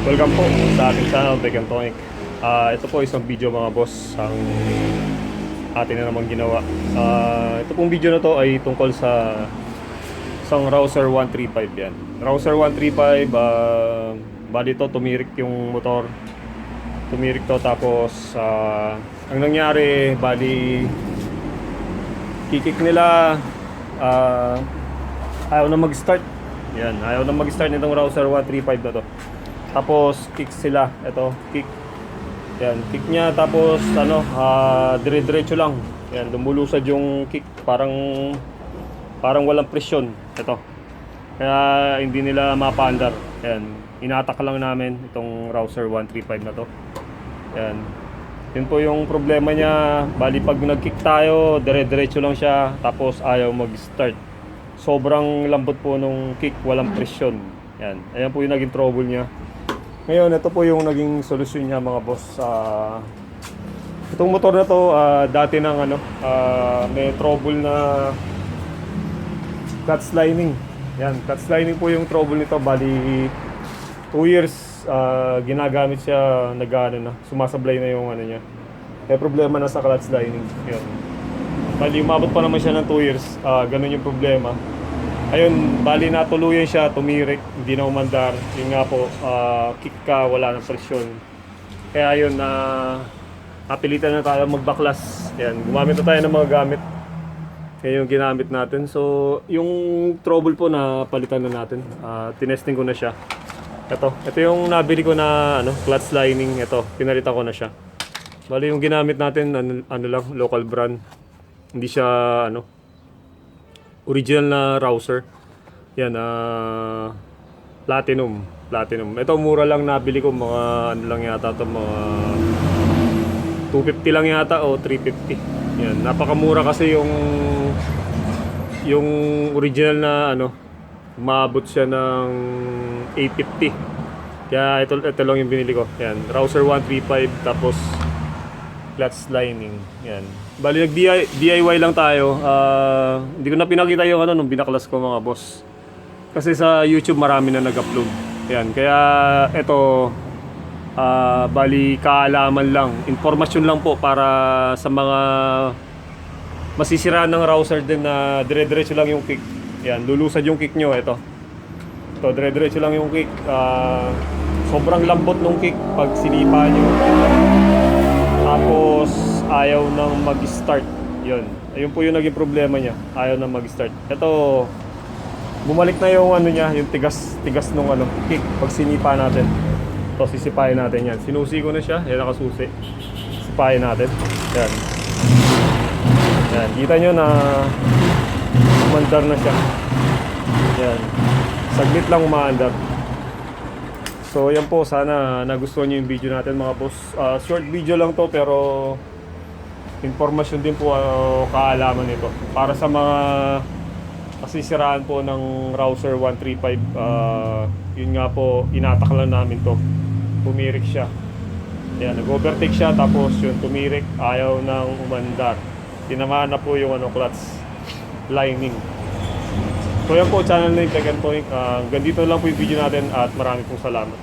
Welcome po sa ating channel, Big and Tonic. Ito po isang video mga boss ang atin na naman ginawa. Ito pong video na to ay tungkol sa isang Rouser 135 yan. Rouser 135, bali to, tumirik yung motor. Tumirik to tapos ang nangyari, bali kikik nila, ayaw na mag-start. Yan, ayaw na mag-start nitong Rouser 135 na to. Tapos kick sila, ito, kick. Yan, kick niya tapos dire-diretso lang. Yan, lumulusad yung kick, parang walang presyon. Ito. Kaya hindi nila mapaandar. Yan, inatak lang namin itong Rouser 135 na to. Yan. Yun po yung problema niya. Bali pag nag-kick tayo, dire-diretso lang siya tapos ayaw mag-start. Sobrang lambot po nung kick, walang presyon. Yan. Ayan po yung naging trouble niya. Ngayon, ito po yung naging solusyon niya mga boss. Itong motor na to, dati nang may trouble na clutch lining. Yan, clutch lining po yung trouble nito. Bali 2 years ginagamit siya, sumasablay na yung niya. May problema na sa clutch lining. Yan. Bali umabot pa naman siya ng 2 years. Ganun yung problema. Ayun, bali natuluyan siya, tumirik, hindi na umandar. Yun nga po, kick ka, wala ng presyon. Kaya yun, napilitan na tayo magbaklas. Yan, gumamit na tayo ng mga gamit. Yan yung ginamit natin. So, yung trouble po na palitan na natin. Tinesting ko na siya. Ito yung nabili ko na clutch lining. Ito, pinalitan ko na siya. Bali yung ginamit natin, lang, local brand. Hindi siya, original na Rouser. Yan, Platinum. Ito mura lang nabili ko, mga lang yata to, mga 250 lang yata o 350. Yan, napakamura kasi yung original na umabot siya ng 850. Kaya ito lang yung binili ko. Yan, Rouser 135 tapos clutch lining. Yan. Bali nag-DIY lang tayo. Hindi ko na pinakita yung nung binaklas ko mga boss. Kasi sa YouTube marami na nag-upload. Yan. Kaya ito bali kaalaman lang. Informasyon lang po para sa mga masisiraan ng Rouser din na dire-diretso lang yung kick. Yan. Lulusad yung kick nyo. Ito dire-diretso lang yung kick. Sobrang lambot nung kick pag sinipa nyo. Tapos ayaw nang mag-start. Yun. Ayun po yung naging problema niya. Ayaw nang mag-start. Ito, bumalik na yung niya, yung tigas nung kick pag sinipa natin. Ito, sisipain natin yan. Sinusi ko na siya. Yan, nakasusi. Sipain natin. Yan. Yan. Kita nyo na umandar na siya. Yan. Saglit lang umaandar. So yan po, sana nagustuhan nyo yung video natin mga boss. Short video lang to pero informasyon din po, kaalaman nito. Para sa mga kasisiraan po ng Rouser 135, yun nga po, inatak lang namin to. Tumirik siya. Yan, nag-overtake siya tapos yun, tumirik, ayaw nang umandar. Tinamaan na po yung clutch lining. So yan po, channel na yung Tech and Tonic. Ganito lang po yung video natin at maraming pong salamat.